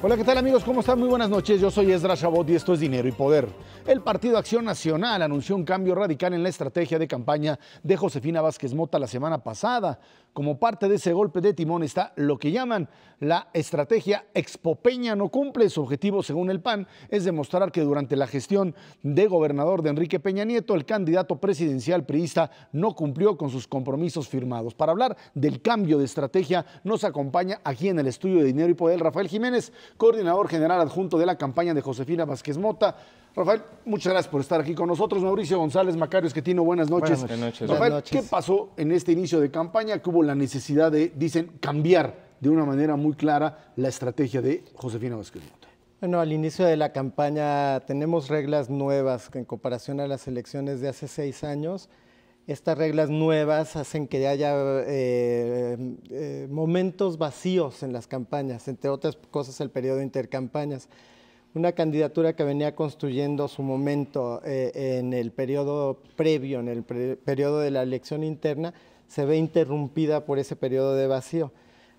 Hola, ¿qué tal amigos? ¿Cómo están? Muy buenas noches. Yo soy Esdras Chabot y esto es Dinero y Poder. El Partido Acción Nacional anunció un cambio radical en la estrategia de campaña de Josefina Vázquez Mota la semana pasada. Como parte de ese golpe de timón está lo que llaman la estrategia Expo Peña no cumple. Su objetivo, según el PAN, es demostrar que durante la gestión de gobernador de Enrique Peña Nieto, el candidato presidencial priista no cumplió con sus compromisos firmados. Para hablar del cambio de estrategia, nos acompaña aquí en el estudio de Dinero y Poder Rafael Jiménez, coordinador general adjunto de la campaña de Josefina Vázquez Mota. Rafael, muchas gracias por estar aquí con nosotros. Mauricio González Macario Esquetino, buenas noches. Buenas noches. Rafael, Buenas noches. ¿Qué pasó en este inicio de campaña? Que hubo la necesidad de, dicen, cambiar de una manera muy clara la estrategia de Josefina Vázquez Mota. Bueno, al inicio de la campaña tenemos reglas nuevas en comparación a las elecciones de hace 6 años. Estas reglas nuevas hacen que haya momentos vacíos en las campañas, entre otras cosas el periodo de intercampañas. Una candidatura que venía construyendo su momento en el periodo previo, en el periodo de la elección interna, se ve interrumpida por ese periodo de vacío.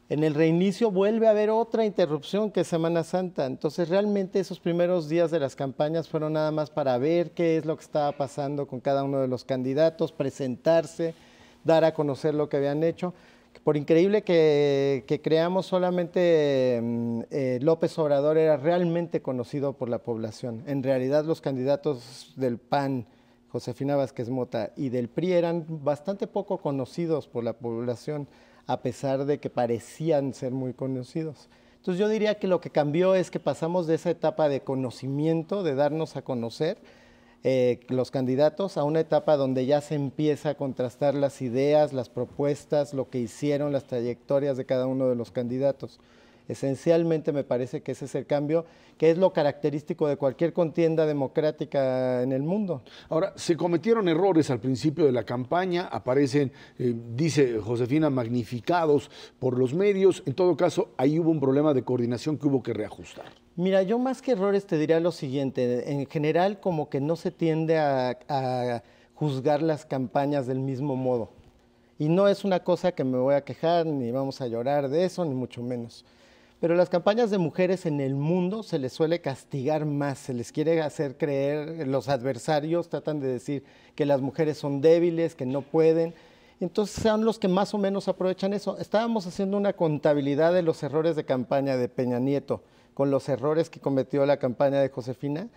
En el reinicio vuelve a haber otra interrupción que es Semana Santa. Entonces realmente esos primeros días de las campañas fueron nada más para ver qué es lo que estaba pasando con cada uno de los candidatos, presentarse, dar a conocer lo que habían hecho. Por increíble que creamos, solamente López Obrador era realmente conocido por la población. En realidad los candidatos del PAN, Josefina Vázquez Mota, y del PRI eran bastante poco conocidos por la población, a pesar de que parecían ser muy conocidos. Entonces yo diría que lo que cambió es que pasamos de esa etapa de conocimiento, de darnos a conocer los candidatos, a una etapa donde ya se empieza a contrastar las ideas, las propuestas, lo que hicieron, las trayectorias de cada uno de los candidatos. Esencialmente me parece que ese es el cambio, que es lo característico de cualquier contienda democrática en el mundo. Ahora, se cometieron errores al principio de la campaña, aparecen, dice Josefina, magnificados por los medios. En todo caso, ahí hubo un problema de coordinación que hubo que reajustar. Mira, yo más que errores te diría lo siguiente, en general como que no se tiende a juzgar las campañas del mismo modo. Y no es una cosa que me voy a quejar, ni vamos a llorar de eso, ni mucho menos. Pero las campañas de mujeres en el mundo se les suele castigar más, se les quiere hacer creer, los adversarios tratan de decir que las mujeres son débiles, que no pueden. Entonces son los que más o menos aprovechan eso. Estábamos haciendo una contabilidad de los errores de campaña de Peña Nieto con los errores que cometió la campaña de Josefina,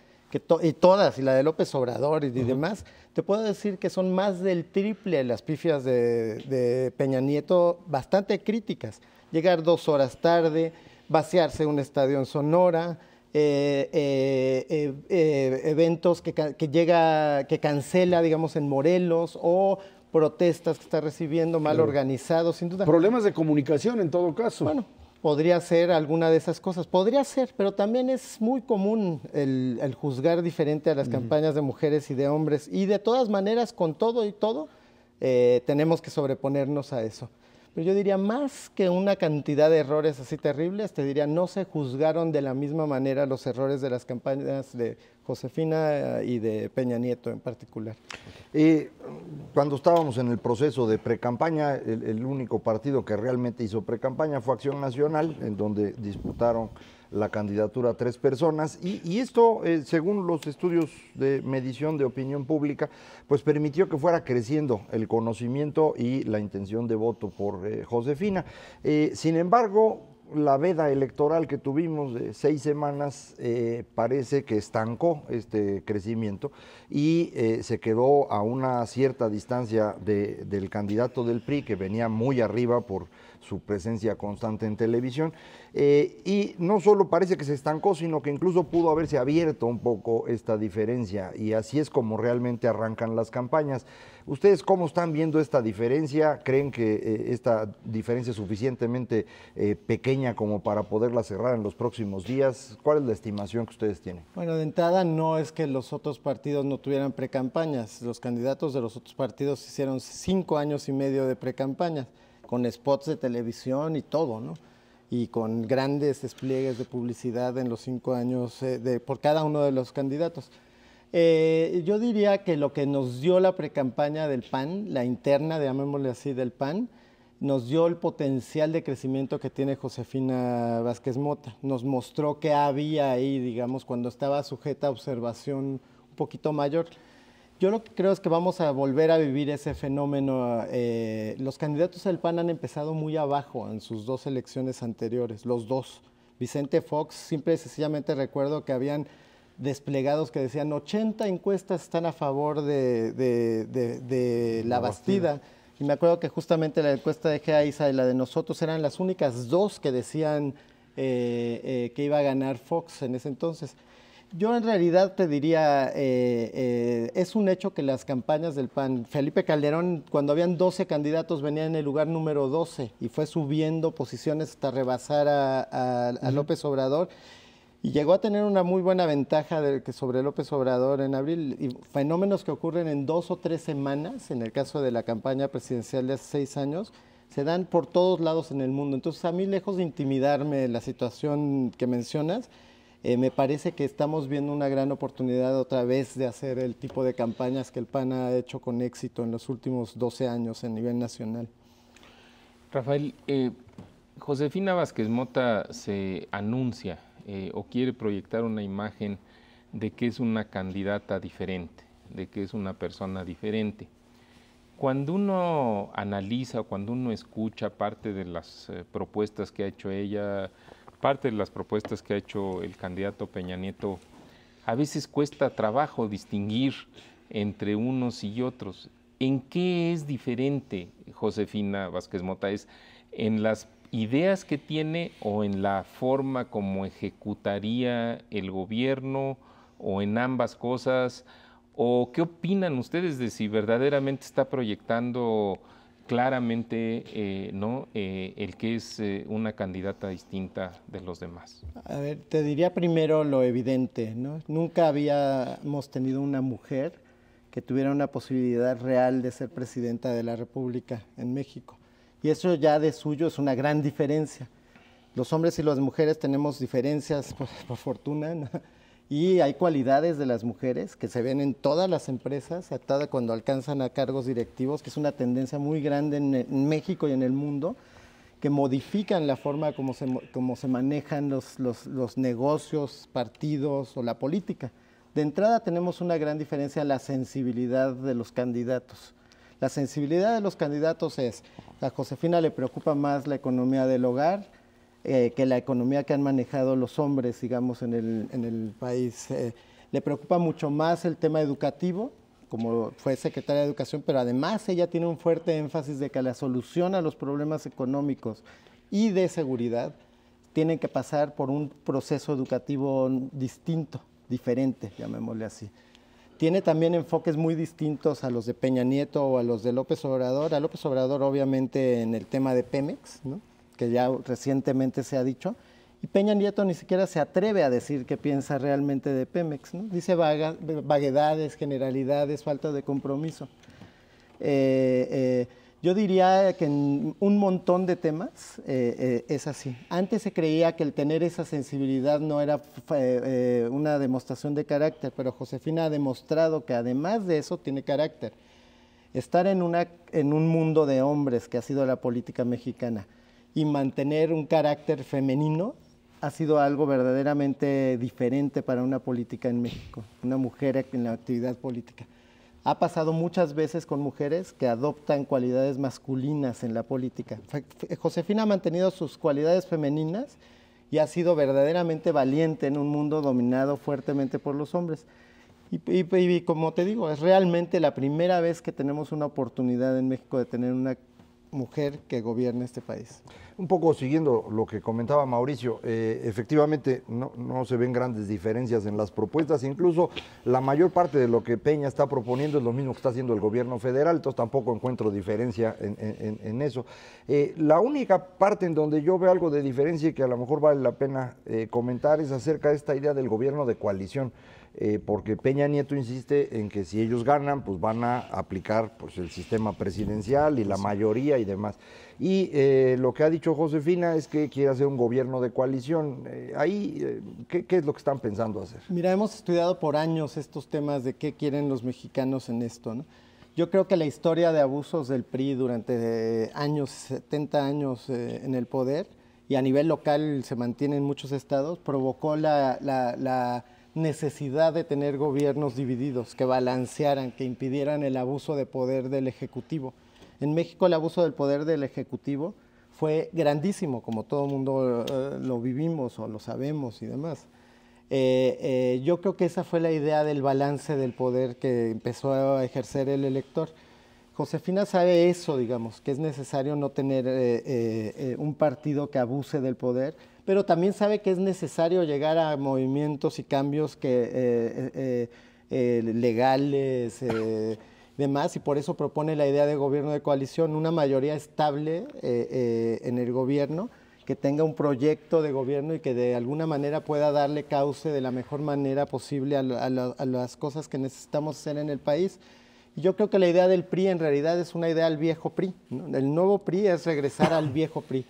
y todas, y la de López Obrador y demás, te puedo decir que son más del triple las pifias de Peña Nieto, bastante críticas. Llegar 2 horas tarde, vaciarse un estadio en Sonora, eventos que cancela, digamos, en Morelos, o protestas que está recibiendo mal organizados, sin duda. Problemas de comunicación en todo caso. Bueno, podría ser alguna de esas cosas, podría ser, pero también es muy común el juzgar diferente a las campañas de mujeres y de hombres, y de todas maneras, con todo y todo, tenemos que sobreponernos a eso. Pero yo diría, más que una cantidad de errores así terribles, te diría, no se juzgaron de la misma manera los errores de las campañas de Josefina y de Peña Nieto en particular. Cuando estábamos en el proceso de precampaña, el único partido que realmente hizo precampaña fue Acción Nacional, en donde disputaron la candidatura 3 personas, y esto, según los estudios de medición de opinión pública, pues permitió que fuera creciendo el conocimiento y la intención de voto por Josefina. Sin embargo, la veda electoral que tuvimos de 6 semanas parece que estancó este crecimiento y se quedó a una cierta distancia del candidato del PRI, que venía muy arriba por su presencia constante en televisión, y no solo parece que se estancó, sino que incluso pudo haberse abierto un poco esta diferencia, y así es como realmente arrancan las campañas. ¿Ustedes cómo están viendo esta diferencia? ¿Creen que esta diferencia es suficientemente pequeña como para poderla cerrar en los próximos días? ¿Cuál es la estimación que ustedes tienen? Bueno, de entrada no es que los otros partidos no tuvieran precampañas. Los candidatos de los otros partidos hicieron 5 años y medio de precampañas, con spots de televisión y todo, ¿no? Y con grandes despliegues de publicidad en los 5 años por cada uno de los candidatos. Yo diría que lo que nos dio la precampaña del PAN, la interna, llamémosle así, del PAN, nos dio el potencial de crecimiento que tiene Josefina Vázquez Mota. Nos mostró que había ahí, digamos, cuando estaba sujeta a observación un poquito mayor. Yo lo que creo es que vamos a volver a vivir ese fenómeno. Los candidatos del PAN han empezado muy abajo en sus dos elecciones anteriores, los dos. Vicente Fox, simple y sencillamente recuerdo que habían desplegados que decían 80 encuestas están a favor de la Bastida. Y me acuerdo que justamente la encuesta de GEAISA y la de nosotros eran las únicas dos que decían que iba a ganar Fox en ese entonces. Yo en realidad te diría, es un hecho que las campañas del PAN, Felipe Calderón, cuando habían 12 candidatos, venía en el lugar número 12 y fue subiendo posiciones hasta rebasar a López Obrador y llegó a tener una muy buena ventaja sobre López Obrador en abril. Y fenómenos que ocurren en 2 o 3 semanas, en el caso de la campaña presidencial de hace 6 años, se dan por todos lados en el mundo. Entonces a mí, lejos de intimidarme la situación que mencionas, me parece que estamos viendo una gran oportunidad otra vez de hacer el tipo de campañas que el PAN ha hecho con éxito en los últimos 12 años a nivel nacional. Rafael, Josefina Vázquez Mota se anuncia o quiere proyectar una imagen de que es una candidata diferente, de que es una persona diferente. Cuando uno analiza, cuando uno escucha parte de las propuestas que ha hecho ella, parte de las propuestas que ha hecho el candidato Peña Nieto, a veces cuesta trabajo distinguir entre unos y otros. ¿En qué es diferente Josefina Vázquez Mota? ¿Es en las ideas que tiene o en la forma como ejecutaría el gobierno o en ambas cosas? ¿O qué opinan ustedes de si verdaderamente está proyectando claramente el que es una candidata distinta de los demás? A ver, te diría primero lo evidente, ¿no? Nunca habíamos tenido una mujer que tuviera una posibilidad real de ser presidenta de la República en México. Y eso ya de suyo es una gran diferencia. Los hombres y las mujeres tenemos diferencias, por fortuna, ¿no? Y hay cualidades de las mujeres que se ven en todas las empresas, cuando alcanzan a cargos directivos, que es una tendencia muy grande en México y en el mundo, que modifican la forma como se manejan los negocios, partidos o la política. De entrada tenemos una gran diferencia en la sensibilidad de los candidatos. La sensibilidad de los candidatos es, a Josefina le preocupa más la economía del hogar, que la economía que han manejado los hombres, digamos, en el país. Le preocupa mucho más el tema educativo, como fue secretaria de Educación, pero además ella tiene un fuerte énfasis de que la solución a los problemas económicos y de seguridad tienen que pasar por un proceso educativo distinto, diferente, llamémosle así. Tiene también enfoques muy distintos a los de Peña Nieto o a los de López Obrador. A López Obrador, obviamente, en el tema de Pemex, ¿no?, que ya recientemente se ha dicho, y Peña Nieto ni siquiera se atreve a decir qué piensa realmente de Pemex, ¿no? Dice vaguedades, generalidades, falta de compromiso. Yo diría que en un montón de temas es así. Antes se creía que el tener esa sensibilidad no era una demostración de carácter, pero Josefina ha demostrado que además de eso tiene carácter. Estar en un mundo de hombres que ha sido la política mexicana y mantener un carácter femenino ha sido algo verdaderamente diferente para una política en México, una mujer en la actividad política. Ha pasado muchas veces con mujeres que adoptan cualidades masculinas en la política. Josefina ha mantenido sus cualidades femeninas y ha sido verdaderamente valiente en un mundo dominado fuertemente por los hombres. Y como te digo, es realmente la primera vez que tenemos una oportunidad en México de tener una mujer que gobierne este país. Un poco siguiendo lo que comentaba Mauricio, efectivamente no se ven grandes diferencias en las propuestas, incluso la mayor parte de lo que Peña está proponiendo es lo mismo que está haciendo el gobierno federal, entonces tampoco encuentro diferencia en eso. La única parte en donde yo veo algo de diferencia y que a lo mejor vale la pena comentar es acerca de esta idea del gobierno de coalición. Porque Peña Nieto insiste en que si ellos ganan, pues van a aplicar pues, el sistema presidencial y la mayoría y demás. Y lo que ha dicho Josefina es que quiere hacer un gobierno de coalición. ¿Qué es lo que están pensando hacer? Mira, hemos estudiado por años estos temas de qué quieren los mexicanos en esto, ¿no? Yo creo que la historia de abusos del PRI durante años, 70 años en el poder, y a nivel local se mantiene en muchos estados, provocó la necesidad de tener gobiernos divididos, que balancearan, que impidieran el abuso de poder del Ejecutivo. En México el abuso del poder del Ejecutivo fue grandísimo, como todo el mundo lo vivimos o lo sabemos y demás. Yo creo que esa fue la idea del balance del poder que empezó a ejercer el elector. Josefina sabe eso, digamos, que es necesario no tener un partido que abuse del poder, pero también sabe que es necesario llegar a movimientos y cambios legales, demás, y por eso propone la idea de gobierno de coalición, una mayoría estable en el gobierno, que tenga un proyecto de gobierno y que de alguna manera pueda darle cauce de la mejor manera posible a las cosas que necesitamos hacer en el país. Y yo creo que la idea del PRI en realidad es una idea del viejo PRI, ¿no? El nuevo PRI es regresar al viejo PRI.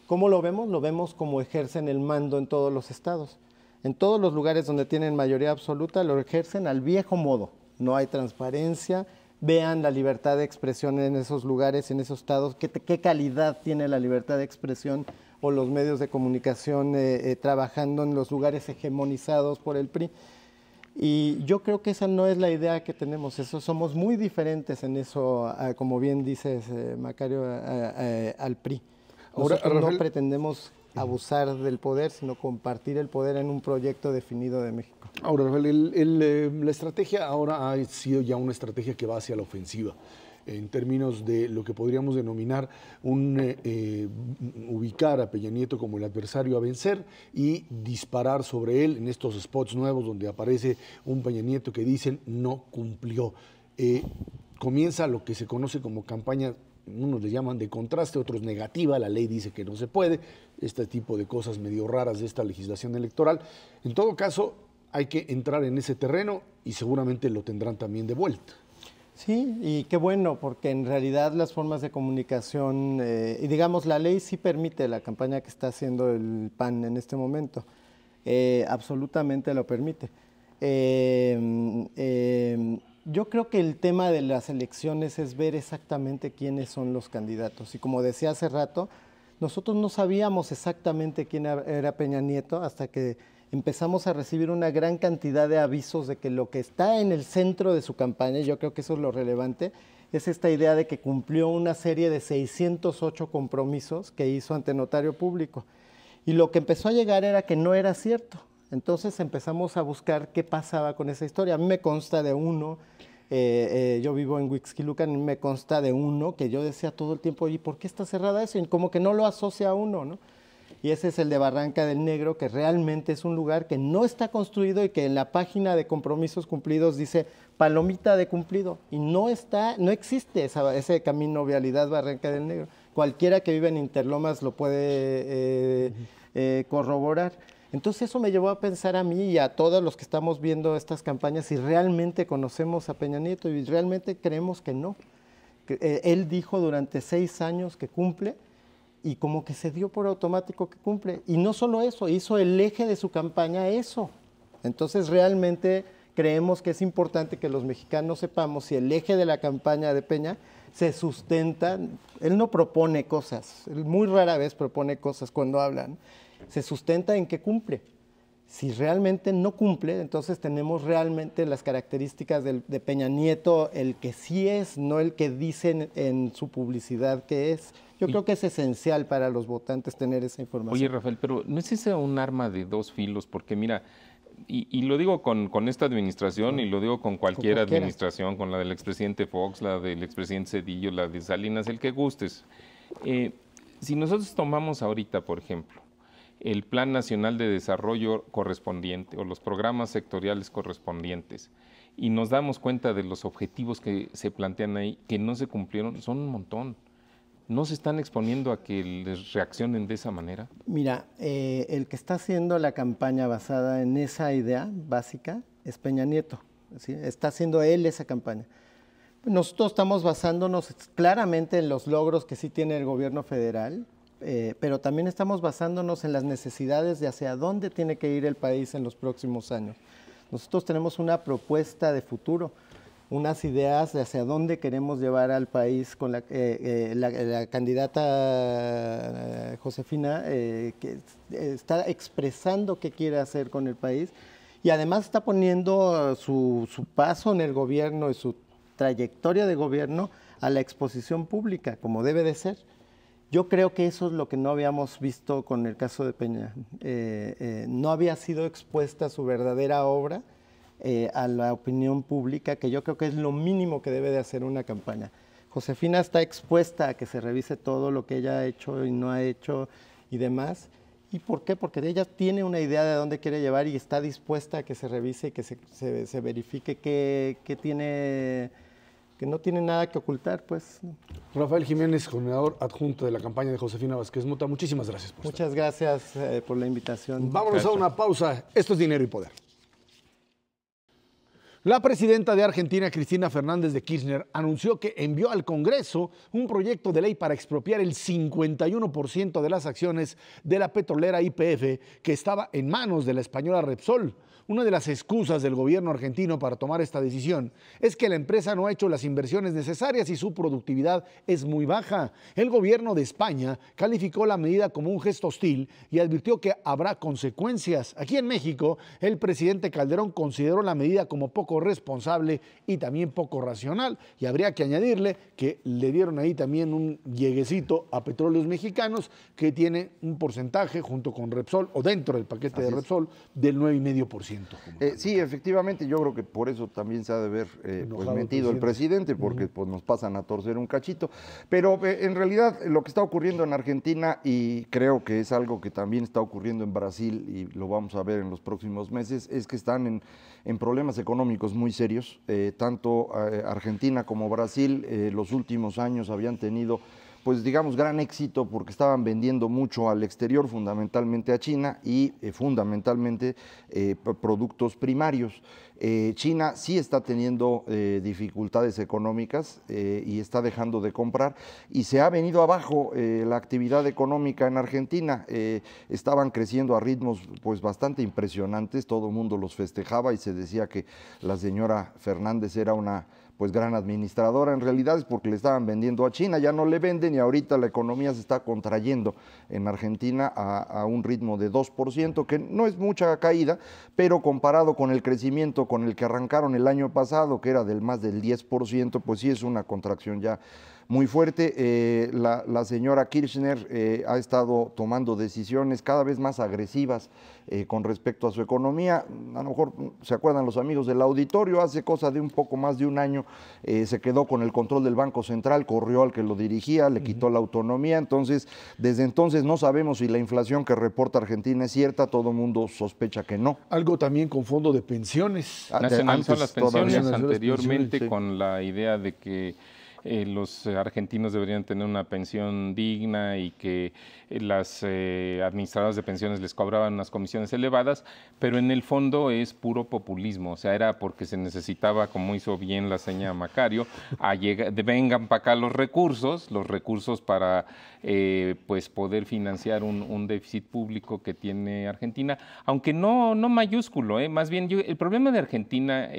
¿Cómo lo vemos? Lo vemos como ejercen el mando en todos los estados. En todos los lugares donde tienen mayoría absoluta lo ejercen al viejo modo. No hay transparencia. Vean la libertad de expresión en esos lugares, en esos estados. ¿Qué calidad tiene la libertad de expresión o los medios de comunicación trabajando en los lugares hegemonizados por el PRI? Y yo creo que esa no es la idea que tenemos. Somos muy diferentes en eso, como bien dices, Macario, al PRI. Nosotros ahora, Rafael, no pretendemos abusar del poder, sino compartir el poder en un proyecto definido de México. Ahora, Rafael, la estrategia ahora ha sido ya una estrategia que va hacia la ofensiva, en términos de lo que podríamos denominar ubicar a Peña Nieto como el adversario a vencer y disparar sobre él en estos spots nuevos donde aparece un Peña Nieto que dicen no cumplió. Comienza lo que se conoce como campaña, unos le llaman de contraste, otros negativa, la ley dice que no se puede, este tipo de cosas medio raras de esta legislación electoral. En todo caso, hay que entrar en ese terreno y seguramente lo tendrán también de vuelta. Sí, y qué bueno, porque en realidad las formas de comunicación, y digamos, la ley sí permite la campaña que está haciendo el PAN en este momento, absolutamente lo permite. Yo creo que el tema de las elecciones es ver exactamente quiénes son los candidatos, y como decía hace rato, nosotros no sabíamos exactamente quién era Peña Nieto hasta que empezamos a recibir una gran cantidad de avisos de que lo que está en el centro de su campaña, y yo creo que eso es lo relevante, es esta idea de que cumplió una serie de 608 compromisos que hizo ante notario público. Y lo que empezó a llegar era que no era cierto. Entonces empezamos a buscar qué pasaba con esa historia. A mí me consta de uno, yo vivo en Huixquilucan, me consta de uno que yo decía todo el tiempo, ¿y por qué está cerrada eso? Y como que no lo asocia a uno, ¿no? Y ese es el de Barranca del Negro, que realmente es un lugar que no está construido y que en la página de compromisos cumplidos dice palomita de cumplido, y no existe ese camino vialidad Barranca del Negro. Cualquiera que vive en Interlomas lo puede corroborar. Entonces eso me llevó a pensar a mí y a todos los que estamos viendo estas campañas si realmente conocemos a Peña Nieto y realmente creemos que no. Él dijo durante 6 años que cumple, y como que se dio por automático que cumple. Y no solo eso, hizo el eje de su campaña eso. Entonces realmente creemos que es importante que los mexicanos sepamos si el eje de la campaña de Peña se sustenta. Él no propone cosas, él muy rara vez propone cosas cuando hablan. Se sustenta en que cumple. Si realmente no cumple, entonces tenemos realmente las características de Peña Nieto, el que sí es, no el que dicen en su publicidad que es. Yo creo que es esencial para los votantes tener esa información. Oye, Rafael, pero ¿no es ese un arma de dos filos? Porque mira, y lo digo con esta administración y lo digo con cualquier administración, con la del expresidente Fox, la del expresidente Zedillo, la de Salinas, el que gustes. Si nosotros tomamos ahorita, por ejemplo, el Plan Nacional de Desarrollo correspondiente o los programas sectoriales correspondientes y nos damos cuenta de los objetivos que se plantean ahí, que no se cumplieron, son un montón. ¿No se están exponiendo a que les reaccionen de esa manera? Mira, el que está haciendo la campaña basada en esa idea básica es Peña Nieto, ¿sí? Está haciendo él esa campaña. Nosotros estamos basándonos claramente en los logros que sí tiene el gobierno federal, pero también estamos basándonos en las necesidades de hacia dónde tiene que ir el país en los próximos años. Nosotros tenemos una propuesta de futuro. unas ideas de hacia dónde queremos llevar al país con la candidata Josefina, que está expresando qué quiere hacer con el país y además está poniendo su paso en el gobierno y su trayectoria de gobierno a la exposición pública, como debe de ser. Yo creo que eso es lo que no habíamos visto con el caso de Peña. No había sido expuesta su verdadera obra a la opinión pública, que yo creo que es lo mínimo que debe de hacer una campaña. Josefina está expuesta a que se revise todo lo que ella ha hecho y no ha hecho y demás. ¿Y por qué? Porque ella tiene una idea de dónde quiere llevar y está dispuesta a que se revise y que se verifique qué tiene, que no tiene nada que ocultar, pues. Rafael Jiménez, coordinador adjunto de la campaña de Josefina Vázquez Mota, muchísimas gracias por Muchas gracias por la invitación. Vámonos a una pausa. Esto es Dinero y Poder. La presidenta de Argentina, Cristina Fernández de Kirchner, anunció que envió al Congreso un proyecto de ley para expropiar el 51% de las acciones de la petrolera YPF que estaba en manos de la española Repsol. Una de las excusas del gobierno argentino para tomar esta decisión es que la empresa no ha hecho las inversiones necesarias y su productividad es muy baja. El gobierno de España calificó la medida como un gesto hostil y advirtió que habrá consecuencias. Aquí en México, el presidente Calderón consideró la medida como poco responsable y también poco racional. Y habría que añadirle que le dieron ahí también un lleguecito a Petróleos Mexicanos, que tiene un porcentaje junto con Repsol, o dentro del paquete de Repsol, del 9,5%. Sí, efectivamente, yo creo que por eso también se ha de ver pues metido el presidente, porque pues, nos pasan a torcer un cachito. Pero en realidad lo que está ocurriendo en Argentina, y creo que es algo que también está ocurriendo en Brasil, y lo vamos a ver en los próximos meses, es que están en problemas económicos muy serios. Tanto Argentina como Brasil los últimos años habían tenido, pues digamos, gran éxito porque estaban vendiendo mucho al exterior, fundamentalmente a China y fundamentalmente productos primarios. China sí está teniendo dificultades económicas y está dejando de comprar y se ha venido abajo la actividad económica en Argentina. Estaban creciendo a ritmos pues bastante impresionantes, todo el mundo los festejaba y se decía que la señora Fernández era una pues gran administradora. En realidad es porque le estaban vendiendo a China, ya no le venden y ahorita la economía se está contrayendo en Argentina a un ritmo de 2%, que no es mucha caída, pero comparado con el crecimiento con el que arrancaron el año pasado, que era del más del 10%, pues sí es una contracción ya muy fuerte. La señora Kirchner ha estado tomando decisiones cada vez más agresivas con respecto a su economía. A lo mejor se acuerdan los amigos del auditorio, hace cosa de un poco más de un año se quedó con el control del Banco Central, corrió al que lo dirigía, le quitó la autonomía. Entonces, desde entonces no sabemos si la inflación que reporta Argentina es cierta, todo el mundo sospecha que no. Algo también con fondo de pensiones. Nacionalizó las pensiones anteriormente sí, con la idea de que los argentinos deberían tener una pensión digna y que las administradoras de pensiones les cobraban unas comisiones elevadas, pero en el fondo es puro populismo. O sea, era porque se necesitaba, como hizo bien la seña Macario, vengan para acá los recursos para pues poder financiar un déficit público que tiene Argentina, aunque no mayúsculo, más bien el problema de Argentina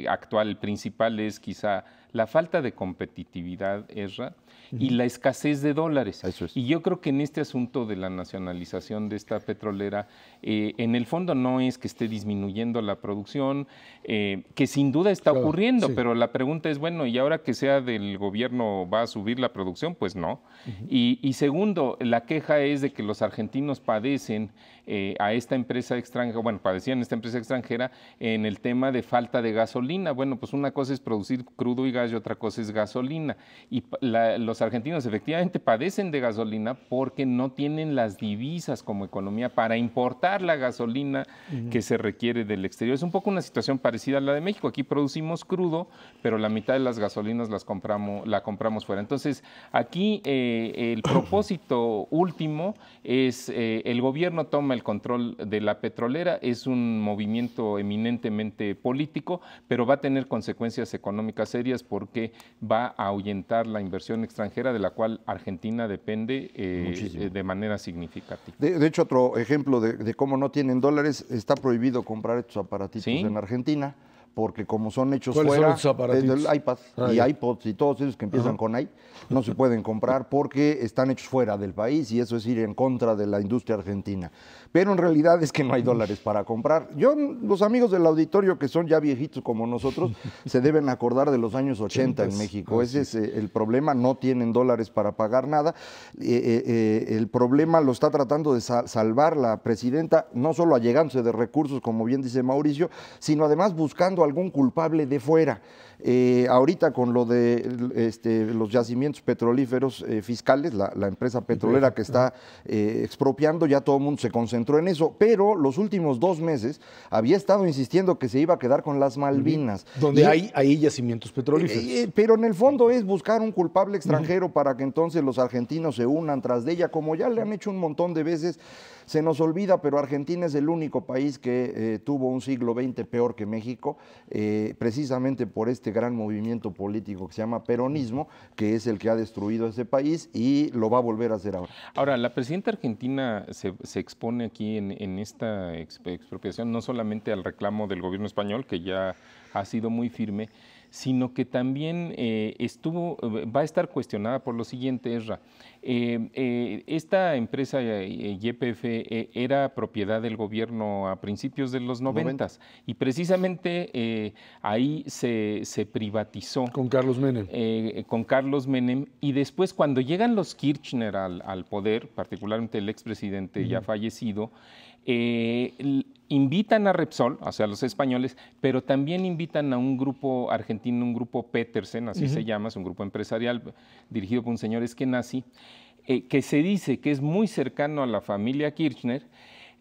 actual, el principal, es quizá la falta de competitividad, Ezra, y la escasez de dólares. Eso es. Y yo creo que en este asunto de la nacionalización de esta petrolera, en el fondo no es que esté disminuyendo la producción, que sin duda está ocurriendo, sí. Pero la pregunta es, bueno, ¿y ahora que sea del gobierno va a subir la producción? Pues no. Y segundo, la queja es de que los argentinos padecen a esta empresa extranjera, bueno, padecían esta empresa extranjera en el tema de falta de gasolina. Bueno, pues una cosa es producir crudo y gas y otra cosa es gasolina. Y los argentinos efectivamente padecen de gasolina porque no tienen las divisas como economía para importar la gasolina que se requiere del exterior. Es un poco una situación parecida a la de México. Aquí producimos crudo, pero la mitad de las gasolinas la compramos fuera. Entonces, aquí el propósito último es el gobierno toma el control de la petrolera, es un movimiento eminentemente político, pero va a tener consecuencias económicas serias porque va a ahuyentar la inversión extranjera de la cual Argentina depende de manera significativa. De hecho, otro ejemplo de cómo no tienen dólares, está prohibido comprar estos aparatitos en Argentina, porque como son hechos ¿Cuáles fuera, son los aparatitos? el iPad y iPods y todos esos que empiezan con i, no se pueden comprar porque están hechos fuera del país y eso es ir en contra de la industria argentina. Pero en realidad es que no hay dólares para comprar. Los amigos del auditorio que son ya viejitos como nosotros, se deben acordar de los años 80 en México. Ese es el problema, no tienen dólares para pagar nada. El problema lo está tratando de salvar la presidenta, no solo allegándose de recursos, como bien dice Mauricio, sino además buscando algún culpable de fuera. Ahorita con lo de los yacimientos petrolíferos fiscales, la empresa petrolera que está expropiando, ya todo el mundo se concentró en eso, pero los últimos 2 meses había estado insistiendo que se iba a quedar con las Malvinas. Donde hay yacimientos petrolíferos. Pero en el fondo es buscar un culpable extranjero para que entonces los argentinos se unan tras de ella, como ya le han hecho un montón de veces. Se nos olvida, pero Argentina es el único país que tuvo un siglo XX peor que México, precisamente por este gran movimiento político que se llama peronismo, que es el que ha destruido ese país y lo va a volver a hacer ahora. Ahora, la presidenta argentina se expone aquí en esta expropiación no solamente al reclamo del gobierno español, que ya ha sido muy firme, sino que también va a estar cuestionada por lo siguiente, Esra. Esta empresa YPF era propiedad del gobierno a principios de los 90 y precisamente ahí se privatizó. Con Carlos Menem. Con Carlos Menem, y después cuando llegan los Kirchner al poder, particularmente el expresidente ya fallecido, invitan a Repsol, o sea, los españoles, pero también invitan a un grupo argentino, un grupo Petersen, así se llama, es un grupo empresarial dirigido por un señor Eskenazi, que se dice que es muy cercano a la familia Kirchner.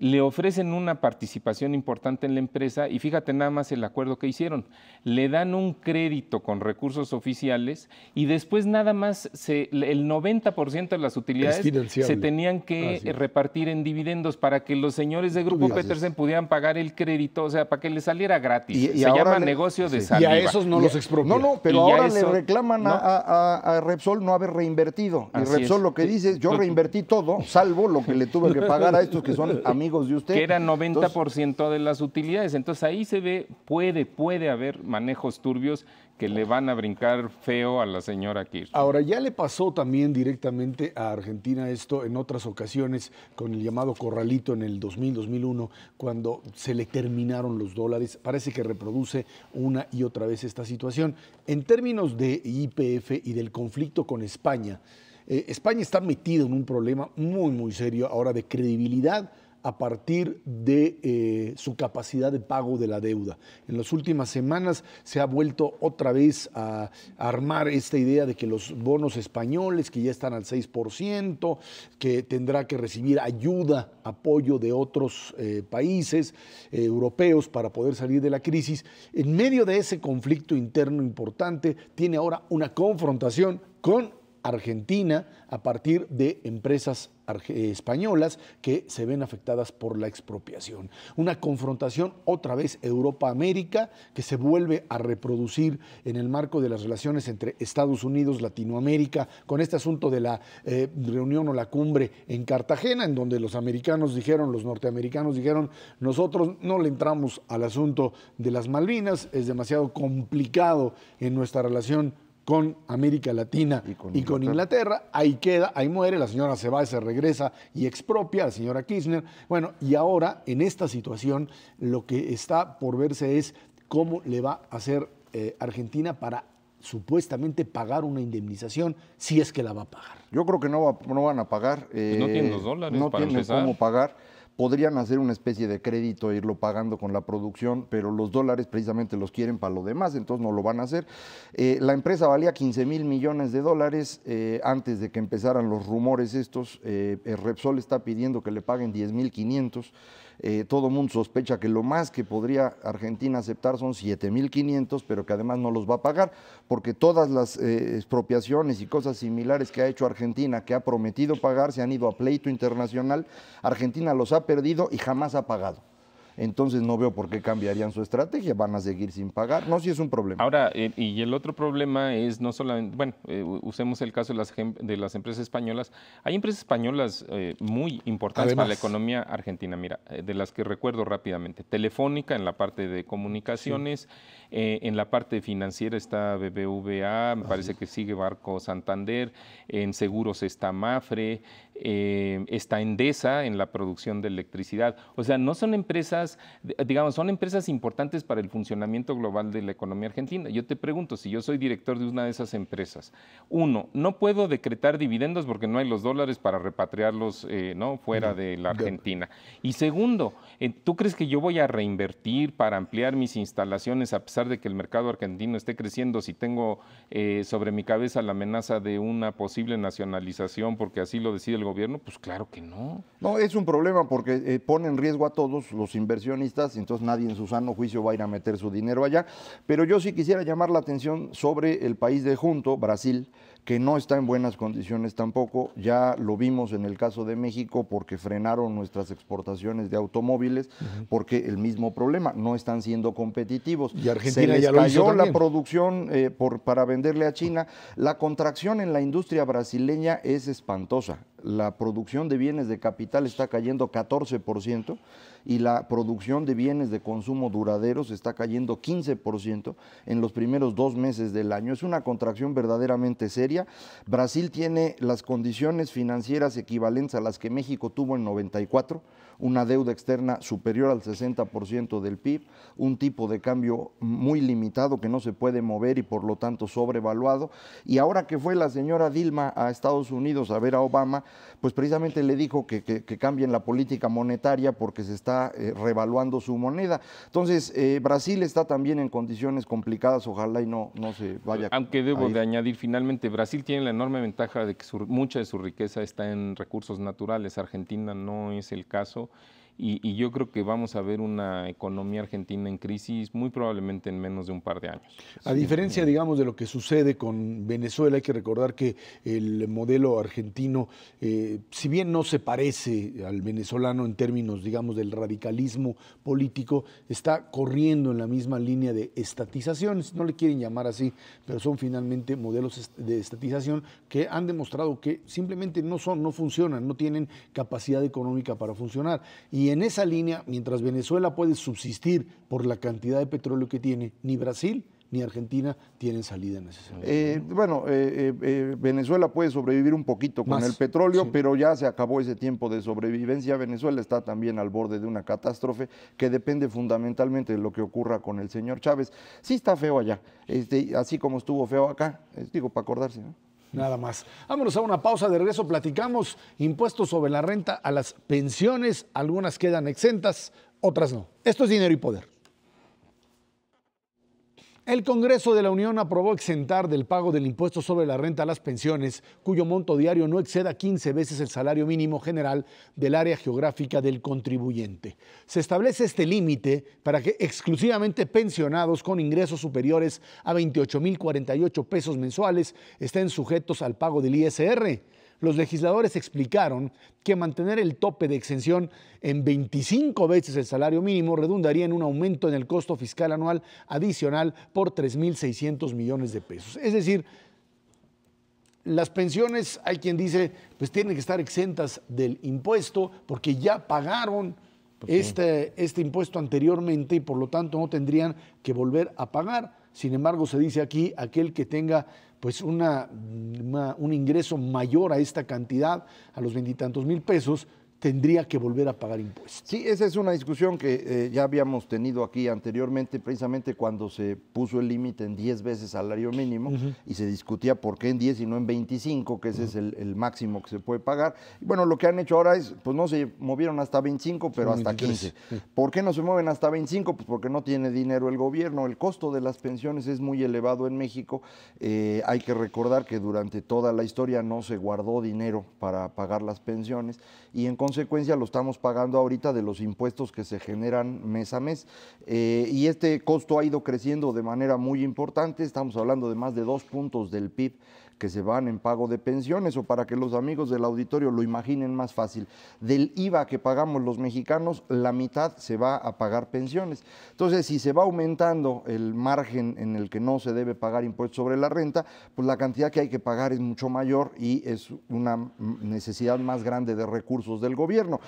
Le ofrecen una participación importante en la empresa y fíjate nada más el acuerdo que hicieron. Le dan un crédito con recursos oficiales y después nada más el 90% de las utilidades se tenían que repartir en dividendos para que los señores de Grupo Petersen pudieran pagar el crédito, o sea, para que les saliera gratis. Se llama negocio de saliva. Y a esos no los expropian. No, pero ahora le reclaman a Repsol no haber reinvertido. Y Repsol lo que dice es, yo reinvertí todo, salvo lo que le tuve que pagar a estos que son amigos de usted. Que era 90% de las utilidades. Entonces ahí se ve, puede haber manejos turbios que le van a brincar feo a la señora Kirchner. Ahora, ya le pasó también directamente a Argentina esto en otras ocasiones con el llamado corralito en el 2000-2001, cuando se le terminaron los dólares. Parece que reproduce una y otra vez esta situación. En términos de YPF y del conflicto con España, España está metida en un problema muy, muy serio ahora de credibilidad a partir de su capacidad de pago de la deuda. En las últimas semanas se ha vuelto otra vez a armar esta idea de que los bonos españoles, que ya están al 6%, que tendrá que recibir ayuda, apoyo de otros países europeos para poder salir de la crisis. En medio de ese conflicto interno importante, tiene ahora una confrontación con Argentina a partir de empresas españolas que se ven afectadas por la expropiación. Una confrontación otra vez Europa-América que se vuelve a reproducir en el marco de las relaciones entre Estados Unidos, Latinoamérica, con este asunto de la reunión o la cumbre en Cartagena, en donde los norteamericanos dijeron, nosotros no le entramos al asunto de las Malvinas, es demasiado complicado en nuestra relación con América Latina y con Inglaterra, ahí queda, ahí muere, la señora se va, se regresa y expropia a la señora Kirchner. Bueno, y ahora en esta situación lo que está por verse es cómo le va a hacer Argentina para supuestamente pagar una indemnización, si es que la va a pagar. Yo creo que no van a pagar. Pues no tienen los dólares no para tienen empezar. cómo pagar. Podrían hacer una especie de crédito e irlo pagando con la producción, pero los dólares precisamente los quieren para lo demás, entonces no lo van a hacer. La empresa valía 15,000 millones de dólares antes de que empezaran los rumores estos. Repsol está pidiendo que le paguen 10,500. Todo mundo sospecha que lo más que podría Argentina aceptar son 7,500, pero que además no los va a pagar, porque todas las expropiaciones y cosas similares que ha hecho Argentina, que ha prometido pagar, se han ido a pleito internacional. Argentina los ha perdido y jamás ha pagado. entonces no veo por qué cambiarían su estrategia, van a seguir sin pagar. No, sí es un problema. Ahora, y el otro problema es no solamente, bueno, usemos el caso de las empresas españolas. Hay empresas españolas muy importantes para la economía argentina, mira, de las que recuerdo rápidamente. Telefónica en la parte de comunicaciones, en la parte financiera está BBVA, me parece que sigue Banco Santander, en seguros está Mapfre, está Endesa en la producción de electricidad. O sea, no son empresas, digamos, son empresas importantes para el funcionamiento global de la economía argentina. Yo te pregunto, si yo soy director de una de esas empresas, uno, no puedo decretar dividendos porque no hay los dólares para repatriarlos fuera de la Argentina. Y segundo, ¿tú crees que yo voy a reinvertir para ampliar mis instalaciones a pesar de que el mercado argentino esté creciendo si tengo sobre mi cabeza la amenaza de una posible nacionalización porque así lo decide el gobierno? Pues claro que no. No, es un problema porque pone en riesgo a todos los inversionistas, entonces nadie en su sano juicio va a ir a meter su dinero allá. Pero yo sí quisiera llamar la atención sobre el país de junto, Brasil, que no está en buenas condiciones tampoco. Ya lo vimos en el caso de México porque frenaron nuestras exportaciones de automóviles, porque el mismo problema, no están siendo competitivos. Y Argentina se les ya lo hizo cayó la también. producción para venderle a China. La contracción en la industria brasileña es espantosa. La producción de bienes de capital está cayendo 14% y la producción de bienes de consumo duraderos está cayendo 15% en los primeros 2 meses del año. Es una contracción verdaderamente seria. Brasil tiene las condiciones financieras equivalentes a las que México tuvo en 94, una deuda externa superior al 60% del PIB, un tipo de cambio muy limitado que no se puede mover y por lo tanto sobrevaluado. Y ahora que fue la señora Dilma a Estados Unidos a ver a Obama, pues precisamente le dijo que cambien la política monetaria porque se está revaluando su moneda. Entonces, Brasil está también en condiciones complicadas, ojalá y no se vaya. Aunque debo de añadir, finalmente, Brasil tiene la enorme ventaja de que mucha de su riqueza está en recursos naturales. Argentina no es el caso. Y yo creo que vamos a ver una economía argentina en crisis muy probablemente en menos de un par de años. A diferencia, digamos, de lo que sucede con Venezuela, hay que recordar que el modelo argentino, si bien no se parece al venezolano en términos, digamos, del radicalismo político, está corriendo en la misma línea de estatizaciones, no le quieren llamar así, pero son finalmente modelos de estatización que han demostrado que simplemente no funcionan, no tienen capacidad económica para funcionar. Y en esa línea, mientras Venezuela puede subsistir por la cantidad de petróleo que tiene, ni Brasil ni Argentina tienen salida en ese sentido. Venezuela puede sobrevivir un poquito con el petróleo, sí, pero ya se acabó ese tiempo de sobrevivencia. Venezuela está también al borde de una catástrofe que depende fundamentalmente de lo que ocurra con el señor Chávez. Sí está feo allá, así como estuvo feo acá, digo, para acordarse, ¿no? Nada más. Vámonos a una pausa, de regreso platicamos impuestos sobre la renta a las pensiones, algunas quedan exentas, otras no. Esto es Dinero y Poder. El Congreso de la Unión aprobó exentar del pago del impuesto sobre la renta a las pensiones, cuyo monto diario no exceda 15 veces el salario mínimo general del área geográfica del contribuyente. Se establece este límite para que exclusivamente pensionados con ingresos superiores a 28,048 pesos mensuales estén sujetos al pago del ISR. Los legisladores explicaron que mantener el tope de exención en 25 veces el salario mínimo redundaría en un aumento en el costo fiscal anual adicional por 3,600 millones de pesos. Es decir, las pensiones, hay quien dice, pues tienen que estar exentas del impuesto porque ya pagaron este impuesto anteriormente y por lo tanto no tendrían que volver a pagar. Sin embargo, se dice aquí, aquel que tenga pues un ingreso mayor a esta cantidad, a los 20 y tantos mil pesos, tendría que volver a pagar impuestos. Sí, esa es una discusión que ya habíamos tenido aquí anteriormente, precisamente cuando se puso el límite en 10 veces salario mínimo y se discutía por qué en 10 y no en 25, que ese es el máximo que se puede pagar. Y bueno, lo que han hecho ahora es, pues no se movieron hasta 25, pero hasta 15. ¿Por qué no se mueven hasta 25? Pues porque no tiene dinero el gobierno. El costo de las pensiones es muy elevado en México. Hay que recordar que durante toda la historia no se guardó dinero para pagar las pensiones y en consecuencia lo estamos pagando ahorita de los impuestos que se generan mes a mes. Y este costo ha ido creciendo de manera muy importante, estamos hablando de más de 2 puntos del PIB que se van en pago de pensiones, o para que los amigos del auditorio lo imaginen más fácil, del IVA que pagamos los mexicanos, la mitad se va a pagar pensiones. Entonces, si se va aumentando el margen en el que no se debe pagar impuestos sobre la renta, pues la cantidad que hay que pagar es mucho mayor y es una necesidad más grande de recursos del gobierno.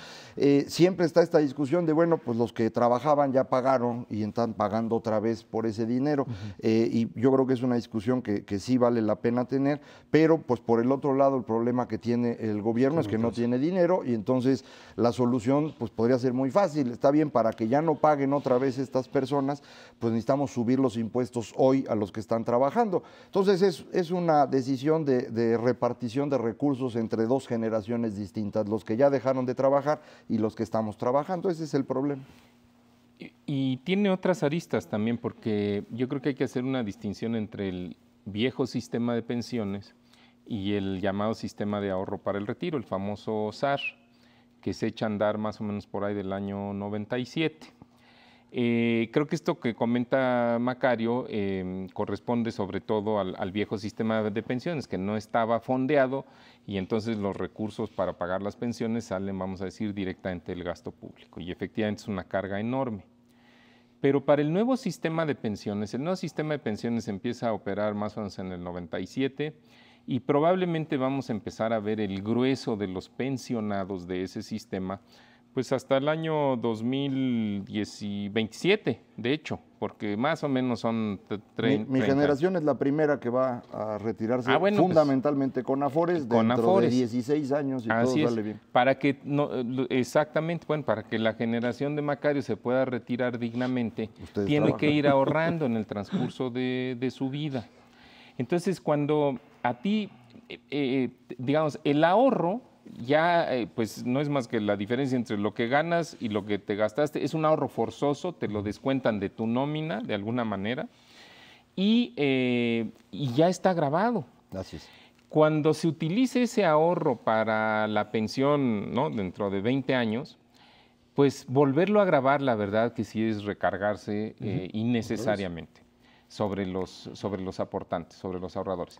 Siempre está esta discusión de, bueno, pues los que trabajaban ya pagaron y están pagando otra vez por ese dinero, y yo creo que es una discusión que sí vale la pena tener, pero pues por el otro lado el problema que tiene el gobierno es que no tiene dinero, y entonces la solución pues podría ser muy fácil. Está bien, para que ya no paguen otra vez estas personas, pues necesitamos subir los impuestos hoy a los que están trabajando. Entonces es una decisión de repartición de recursos entre dos generaciones distintas, los que ya dejaron de trabajar y los que estamos trabajando. Ese es el problema. Y tiene otras aristas también, porque yo creo que hay que hacer una distinción entre el viejo sistema de pensiones y el llamado sistema de ahorro para el retiro, el famoso SAR, que se echa a andar más o menos por ahí del año 97. Creo que esto que comenta Macario corresponde sobre todo al viejo sistema de pensiones, que no estaba fondeado, y entonces los recursos para pagar las pensiones salen, vamos a decir, directamente del gasto público, y efectivamente es una carga enorme. Pero para el nuevo sistema de pensiones, el nuevo sistema de pensiones empieza a operar más o menos en el 97, y probablemente vamos a empezar a ver el grueso de los pensionados de ese sistema pues hasta el año 2027, de hecho, porque más o menos son 30. Mi generación es la primera que va a retirarse fundamentalmente con Afores dentro de 16 años, y todo sale bien. Para que exactamente, bueno, para que la generación de Macario se pueda retirar dignamente, tiene que ir ahorrando en el transcurso de su vida. Entonces, cuando a ti, digamos, el ahorro ya pues no es más que la diferencia entre lo que ganas y lo que te gastaste. Es un ahorro forzoso, te lo descuentan de tu nómina de alguna manera, y ya está grabado. Gracias. Cuando se utilice ese ahorro para la pensión, ¿no?, dentro de 20 años, pues volverlo a grabar, la verdad que sí es recargarse innecesariamente sobre los aportantes, sobre los ahorradores.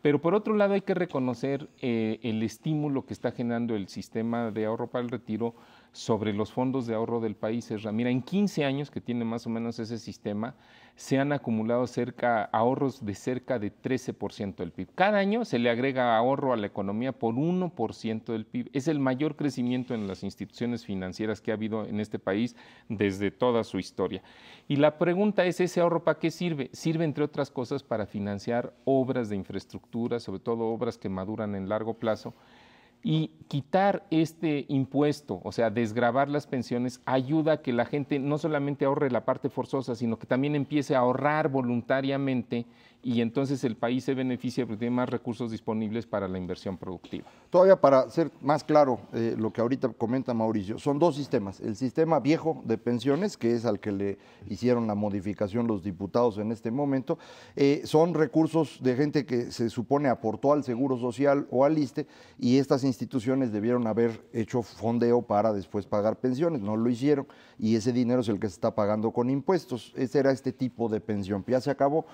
Pero por otro lado hay que reconocer el estímulo que está generando el sistema de ahorro para el retiro sobre los fondos de ahorro del país. Mira, en 15 años que tiene más o menos ese sistema, se han acumulado ahorros de cerca de 13% del PIB. Cada año se le agrega ahorro a la economía por 1% del PIB. Es el mayor crecimiento en las instituciones financieras que ha habido en este país desde toda su historia. Y la pregunta es, ¿ese ahorro para qué sirve? Sirve, entre otras cosas, para financiar obras de infraestructura, sobre todo obras que maduran en largo plazo. Y quitar este impuesto, o sea, desgravar las pensiones, ayuda a que la gente no solamente ahorre la parte forzosa, sino que también empiece a ahorrar voluntariamente, y entonces el país se beneficia porque tiene más recursos disponibles para la inversión productiva. Todavía para ser más claro lo que ahorita comenta Mauricio, son dos sistemas. El sistema viejo de pensiones, que es al que le hicieron la modificación los diputados en este momento, son recursos de gente que se supone aportó al Seguro Social o al ISSSTE, y estas instituciones debieron haber hecho fondeo para después pagar pensiones, no lo hicieron, y ese dinero es el que se está pagando con impuestos. Ese era este tipo de pensión, ya se acabó.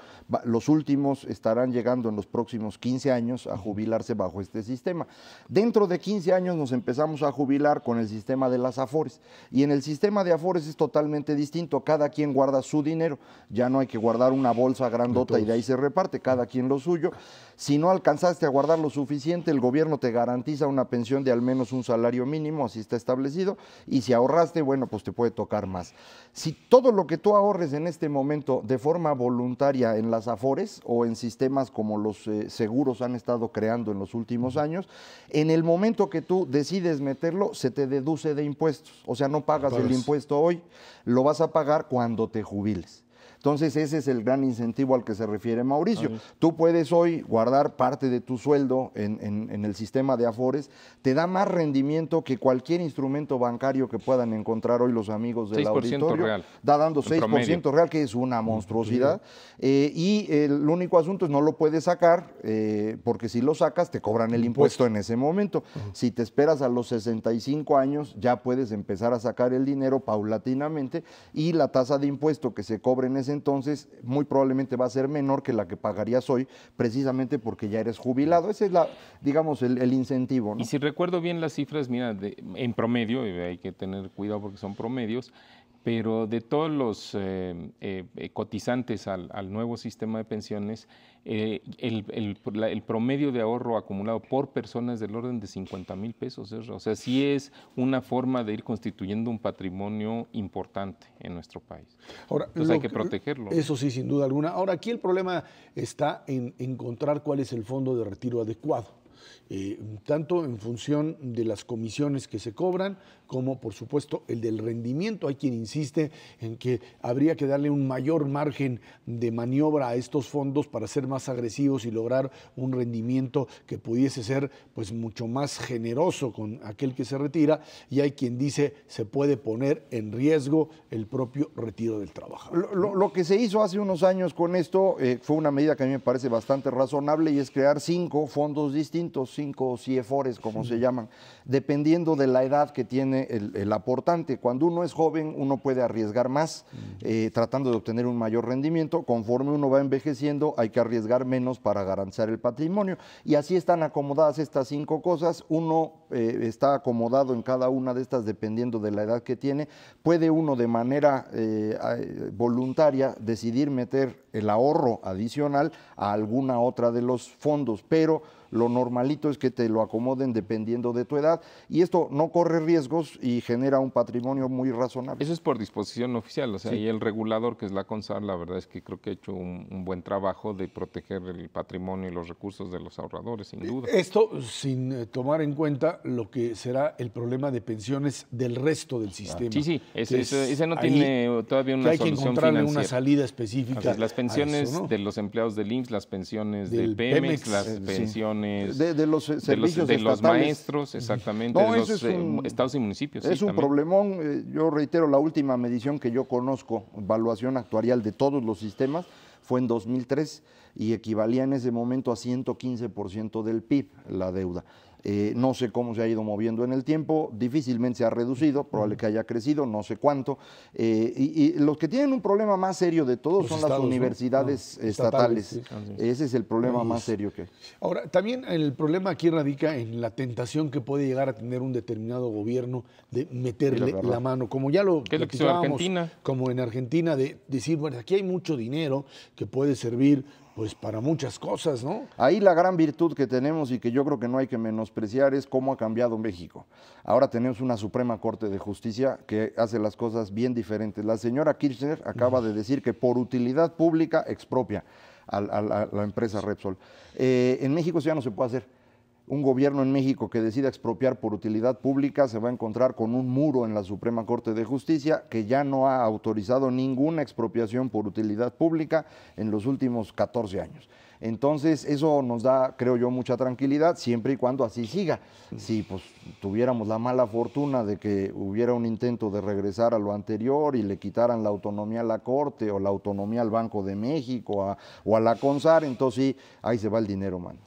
Los últimos estarán llegando en los próximos 15 años a jubilarse bajo este sistema. Dentro de 15 años nos empezamos a jubilar con el sistema de las Afores, y en el sistema de Afores es totalmente distinto, cada quien guarda su dinero, ya no hay que guardar una bolsa grandota y de ahí se reparte, cada quien lo suyo. Si no alcanzaste a guardar lo suficiente, el gobierno te garantiza una pensión de al menos un salario mínimo, así está establecido, y si ahorraste, bueno, pues te puede tocar más. Si todo lo que tú ahorres en este momento de forma voluntaria en las Afores o en sistemas como los seguros han estado creando en los últimos años, en el momento que tú decides meterlo, se te deduce de impuestos, o sea, no pagas el impuesto hoy, lo vas a pagar cuando te jubiles. Entonces ese es el gran incentivo al que se refiere Mauricio. Tú puedes hoy guardar parte de tu sueldo en el sistema de Afores, te da más rendimiento que cualquier instrumento bancario que puedan encontrar hoy los amigos del auditorio. Real. Da dando 6% real, que es una monstruosidad. Y el único asunto es no lo puedes sacar, porque si lo sacas te cobran el impuesto en ese momento. Si te esperas a los 65 años, ya puedes empezar a sacar el dinero paulatinamente, y la tasa de impuesto que se cobre en ese ese entonces, muy probablemente va a ser menor que la que pagarías hoy, precisamente porque ya eres jubilado. Ese es, digamos, el incentivo, ¿no? Y si recuerdo bien las cifras, mira, en promedio, hay que tener cuidado porque son promedios, pero de todos los cotizantes al nuevo sistema de pensiones, el promedio de ahorro acumulado por persona es del orden de 50,000 pesos. O sea, sí es una forma de ir constituyendo un patrimonio importante en nuestro país. Ahora, entonces hay que protegerlo. Eso sí, sin duda alguna. Ahora, aquí el problema está en encontrar cuál es el fondo de retiro adecuado. Tanto en función de las comisiones que se cobran, como por supuesto el del rendimiento. Hay quien insiste en que habría que darle un mayor margen de maniobra a estos fondos para ser más agresivos y lograr un rendimiento que pudiese ser pues mucho más generoso con aquel que se retira, y hay quien dice se puede poner en riesgo el propio retiro del trabajador. Lo que se hizo hace unos años con esto fue una medida que a mí me parece bastante razonable, y es crear 5 fondos distintos, 5 CIEFORES, como se llaman, dependiendo de la edad que tiene el aportante. Cuando uno es joven, uno puede arriesgar más, tratando de obtener un mayor rendimiento. Conforme uno va envejeciendo, hay que arriesgar menos para garantizar el patrimonio. Y así están acomodadas estas 5 cosas. Uno está acomodado en cada una de estas dependiendo de la edad que tiene. Puede uno de manera voluntaria decidir meter el ahorro adicional a alguna otra de los fondos, pero lo normalito es que te lo acomoden dependiendo de tu edad, y esto no corre riesgos y genera un patrimonio muy razonable. Eso es por disposición oficial, o sea, Sí. y el regulador, que es la CONSAR, la verdad es que creo que ha hecho un buen trabajo de proteger el patrimonio y los recursos de los ahorradores, sin duda. Esto sin tomar en cuenta lo que será el problema de pensiones del resto del sistema. Sí, ese no tiene todavía una hay que solución encontrarle financiera. una salida específica. O sea, las pensiones eso, ¿no? de los empleados del IMSS, las pensiones Del del Pemex, Pemex, las sí. pensiones de los servicios de los estatales. maestros, exactamente, No, de eso los es un- estados y municipios. Es sí, un también. problemón. Yo reitero, la última medición que yo conozco, evaluación actuarial de todos los sistemas, fue en 2003 y equivalía en ese momento a 115% del PIB, la deuda. No sé cómo se ha ido moviendo en el tiempo, difícilmente se ha reducido, probable que haya crecido, no sé cuánto. Y los que tienen un problema más serio de todos Los son estados, las ¿no? universidades No, estatales. estatales, sí. Ese es el problema Ahí más es. serio que hay. Ahora, también el problema aquí radica en la tentación que puede llegar a tener un determinado gobierno de meterle Sí, la verdad. la mano, como ya lo ¿Qué es lo que hizo platicábamos, Argentina? como en Argentina, de decir, bueno, aquí hay mucho dinero que puede servir pues para muchas cosas, ¿no? Ahí la gran virtud que tenemos y que yo creo que no hay que menospreciar es cómo ha cambiado México. Ahora tenemos una Suprema Corte de Justicia que hace las cosas bien diferentes. La señora Kirchner acaba de decir que por utilidad pública expropia a la empresa Repsol. En México eso ya no se puede hacer. Un gobierno en México que decida expropiar por utilidad pública se va a encontrar con un muro en la Suprema Corte de Justicia, que ya no ha autorizado ninguna expropiación por utilidad pública en los últimos 14 años. Entonces, eso nos da, creo yo, mucha tranquilidad, siempre y cuando así siga. Si pues tuviéramos la mala fortuna de que hubiera un intento de regresar a lo anterior y le quitaran la autonomía a la Corte o la autonomía al Banco de México o a la CONSAR, entonces sí, ahí se va el dinero, mano.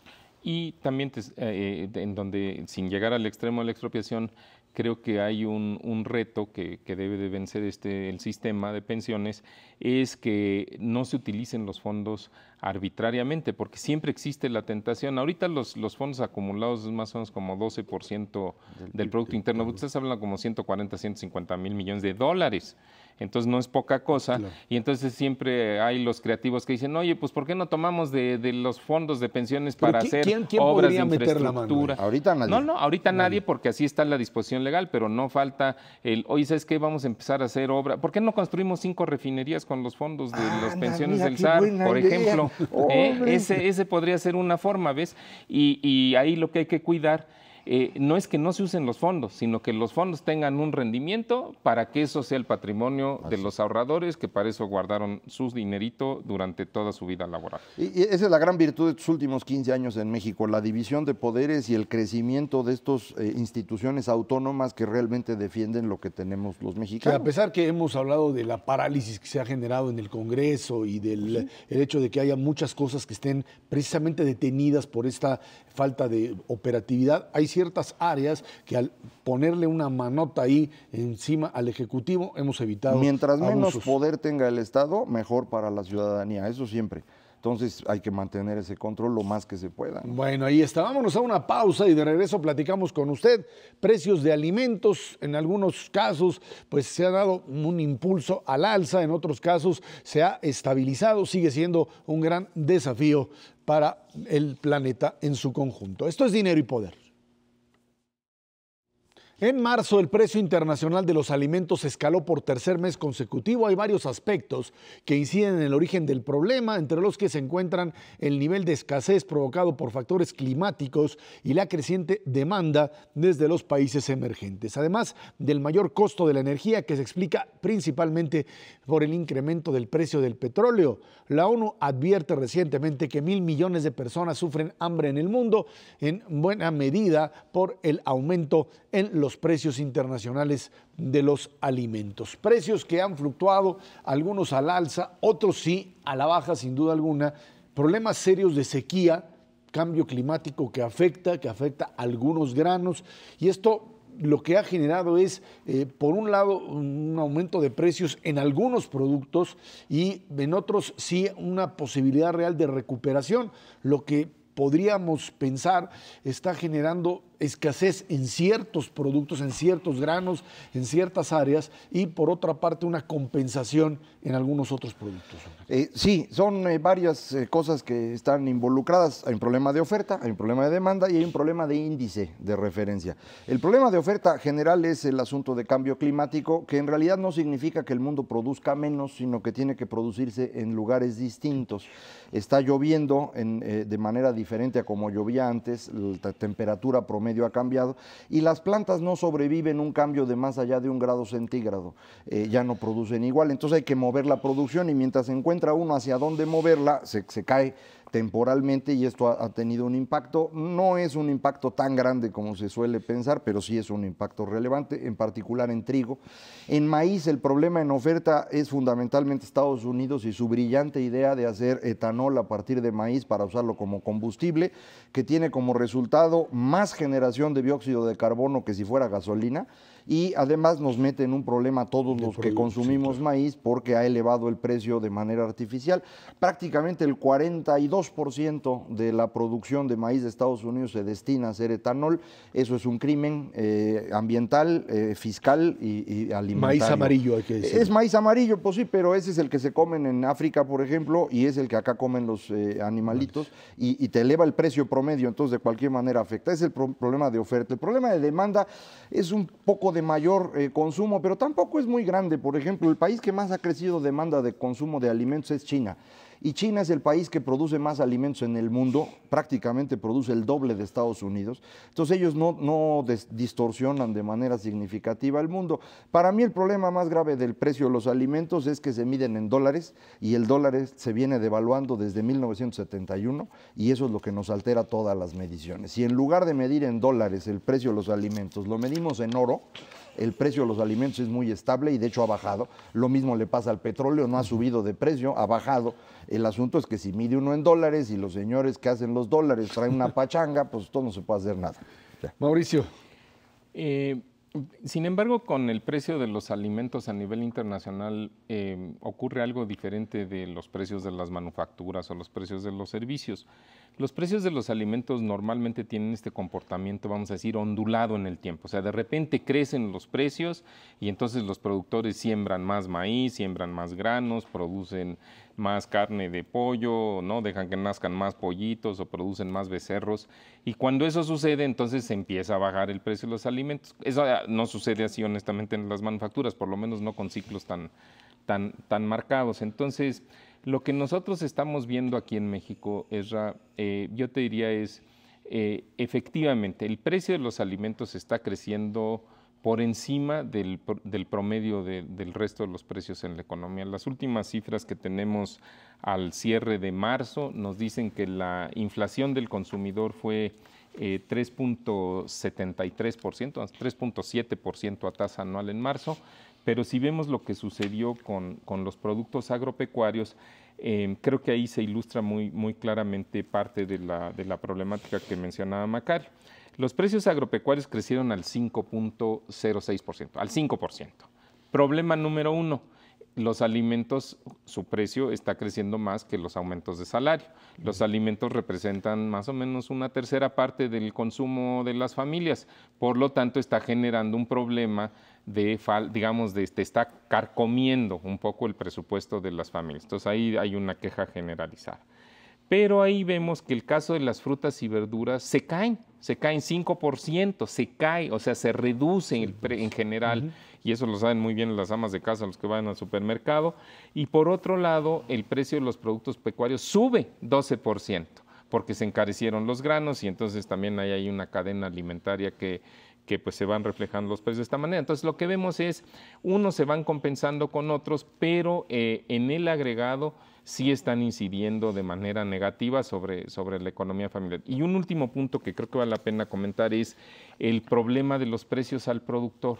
Y también en donde, sin llegar al extremo de la expropiación, creo que hay un reto que debe de vencer el sistema de pensiones, es que no se utilicen los fondos arbitrariamente, porque siempre existe la tentación. Ahorita los fondos acumulados es más o menos como 12% del Producto Interno Bruto. Ustedes hablan como 140, 150 mil millones de dólares. Entonces no es poca cosa, Claro. Y entonces siempre hay los creativos que dicen, oye, pues ¿por qué no tomamos de los fondos de pensiones Pero para hacer ¿quién obras de podría meter la mano ahí? infraestructura? Ahorita nadie. No, ahorita nadie, porque así está la disposición legal, pero no falta oye, ¿sabes qué? Vamos a empezar a hacer obra. ¿Por qué no construimos 5 refinerías con los fondos de las pensiones mira del qué SAR, buena por idea. ejemplo? Hombre. Ese podría ser una forma, ¿ves? Y ahí lo que hay que cuidar no es que no se usen los fondos, sino que los fondos tengan un rendimiento para que eso sea el patrimonio de los ahorradores, que para eso guardaron su dinerito durante toda su vida laboral. Y esa es la gran virtud de estos últimos 15 años en México, la división de poderes y el crecimiento de estas instituciones autónomas que realmente defienden lo que tenemos los Que mexicanos. a pesar que hemos hablado de la parálisis que se ha generado en el Congreso y del el hecho de que haya muchas cosas que estén precisamente detenidas por esta falta de operatividad. Hay ciertas áreas que al ponerle una manota ahí encima al Ejecutivo hemos evitado Mientras menos abusos. poder tenga el Estado, mejor para la ciudadanía, eso siempre. Entonces hay que mantener ese control lo más que se pueda, ¿no? Bueno, ahí está. Vámonos a una pausa y de regreso platicamos con usted. Precios de alimentos, en algunos casos, pues se ha dado un impulso al alza, en otros casos se ha estabilizado. Sigue siendo un gran desafío para el planeta en su conjunto. Esto es Dinero y Poder. En marzo, el precio internacional de los alimentos escaló por tercer mes consecutivo. Hay varios aspectos que inciden en el origen del problema, entre los que se encuentran el nivel de escasez provocado por factores climáticos y la creciente demanda desde los países emergentes, además del mayor costo de la energía, que se explica principalmente por el incremento del precio del petróleo. La ONU advierte recientemente que 1.000 millones de personas sufren hambre en el mundo, en buena medida por el aumento en los precios internacionales de los alimentos. Precios que han fluctuado, algunos al alza, otros sí a la baja, sin duda alguna. Problemas serios de sequía, cambio climático que afecta a algunos granos, y esto lo que ha generado es, por un lado, un aumento de precios en algunos productos y en otros sí una posibilidad real de recuperación, lo que podríamos pensar está generando escasez en ciertos productos, en ciertos granos, en ciertas áreas, y por otra parte una compensación en algunos otros productos. Sí, son varias cosas que están involucradas. Hay un problema de oferta, hay un problema de demanda y hay un problema de índice de referencia. El problema de oferta general es el asunto de cambio climático, que en realidad no significa que el mundo produzca menos, sino que tiene que producirse en lugares distintos. Está lloviendo de manera diferente a como llovía antes, la temperatura promedio ha cambiado y las plantas no sobreviven un cambio de más allá de 1 grado centígrado, ya no producen igual, entonces hay que mover la producción y mientras se encuentra uno hacia dónde moverla, se cae temporalmente y esto ha tenido un impacto. No es un impacto tan grande como se suele pensar, pero sí es un impacto relevante, en particular en trigo. En maíz el problema en oferta es fundamentalmente Estados Unidos y su brillante idea de hacer etanol a partir de maíz para usarlo como combustible, que tiene como resultado más generación de dióxido de carbono que si fuera gasolina, y además nos mete en un problema a todos los que consumimos maíz porque ha elevado el precio de manera artificial. Prácticamente el 42% de la producción de maíz de Estados Unidos se destina a hacer etanol. Eso es un crimen ambiental, fiscal y alimentario. Maíz amarillo, hay que decir. Es maíz amarillo, pues sí, pero ese es el que se comen en África, por ejemplo, y es el que acá comen los animalitos, y te eleva el precio promedio, entonces de cualquier manera afecta. Es el problema de oferta. El problema de demanda es un poco de mayor consumo, pero tampoco es muy grande. Por ejemplo, el país que más ha crecido demanda de consumo de alimentos es China. Y China es el país que produce más alimentos en el mundo, prácticamente produce el doble de Estados Unidos. Entonces ellos no distorsionan de manera significativa el mundo. Para mí el problema más grave del precio de los alimentos es que se miden en dólares y el dólar se viene devaluando desde 1971 y eso es lo que nos altera todas las mediciones. Si en lugar de medir en dólares el precio de los alimentos lo medimos en oro, el precio de los alimentos es muy estable y de hecho ha bajado. Lo mismo le pasa al petróleo, no ha subido de precio, ha bajado. El asunto es que si mide uno en dólares y los señores que hacen los dólares traen una pachanga, pues todo no se puede hacer nada. Ya. Mauricio. Sin embargo, con el precio de los alimentos a nivel internacional ocurre algo diferente de los precios de las manufacturas o los precios de los servicios. Los precios de los alimentos normalmente tienen este comportamiento, vamos a decir, ondulado en el tiempo. O sea, de repente crecen los precios y entonces los productores siembran más maíz, siembran más granos, producen más carne de pollo, ¿no? Dejan que nazcan más pollitos o producen más becerros. Y cuando eso sucede, entonces se empieza a bajar el precio de los alimentos. Eso no sucede así, honestamente, en las manufacturas, por lo menos no con ciclos tan marcados. Entonces, lo que nosotros estamos viendo aquí en México, Ezra, yo te diría efectivamente, el precio de los alimentos está creciendo por encima del promedio del resto de los precios en la economía. Las últimas cifras que tenemos al cierre de marzo nos dicen que la inflación del consumidor fue 3.73%, 3.7% a tasa anual en marzo, pero si vemos lo que sucedió con los productos agropecuarios, creo que ahí se ilustra muy claramente parte de la problemática que mencionaba Macario. Los precios agropecuarios crecieron al 5.06%, al 5%. Problema número 1, los alimentos, su precio está creciendo más que los aumentos de salario. Los alimentos representan más o menos una tercera parte del consumo de las familias, por lo tanto está generando un problema está carcomiendo un poco el presupuesto de las familias. Entonces ahí hay una queja generalizada. Pero ahí vemos que el caso de las frutas y verduras se caen 5%, o sea, se reduce en general, y eso lo saben muy bien las amas de casa, los que van al supermercado. Y por otro lado, el precio de los productos pecuarios sube 12%, porque se encarecieron los granos y entonces también hay una cadena alimentaria que pues se van reflejando los precios de esta manera. Entonces lo que vemos es, unos se van compensando con otros, pero en el agregado sí están incidiendo de manera negativa sobre la economía familiar. Y un último punto que creo que vale la pena comentar es el problema de los precios al productor.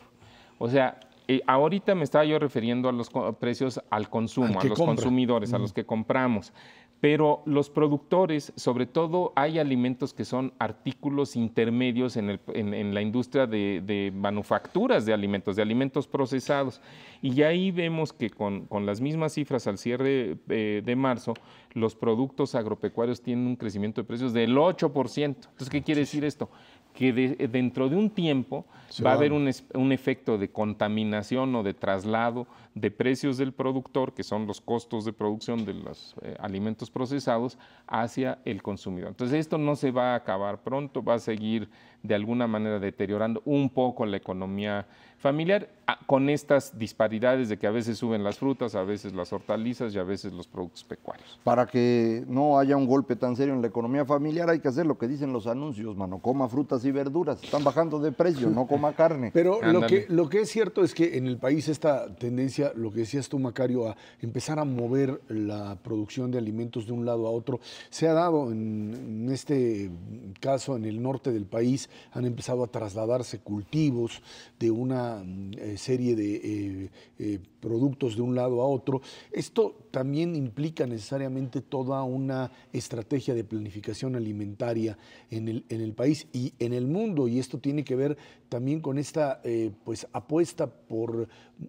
O sea, ahorita me estaba yo refiriendo a los precios al consumo, a los consumidores, a los que compramos. Pero los productores, sobre todo hay alimentos que son artículos intermedios en la industria de manufacturas de alimentos procesados. Y ahí vemos que con las mismas cifras al cierre de marzo, los productos agropecuarios tienen un crecimiento de precios del 8%. Entonces, ¿qué quiere decir esto? Que dentro de un tiempo va a haber un efecto de contaminación o de traslado de precios del productor, que son los costos de producción de los alimentos procesados, hacia el consumidor. Entonces esto no se va a acabar pronto, va a seguir de alguna manera deteriorando un poco la economía familiar, con estas disparidades de que a veces suben las frutas, a veces las hortalizas y a veces los productos pecuarios. Para que no haya un golpe tan serio en la economía familiar hay que hacer lo que dicen los anuncios, mano, coma frutas y verduras, están bajando de precio, no coma carne. Pero lo que es cierto es que en el país esta tendencia, lo que decías tú, Macario, a empezar a mover la producción de alimentos de un lado a otro, se ha dado en este caso en el norte del país, han empezado a trasladarse cultivos de una serie de productos de un lado a otro. Esto también implica necesariamente toda una estrategia de planificación alimentaria en el país y en el mundo, y esto tiene que ver también con esta pues apuesta por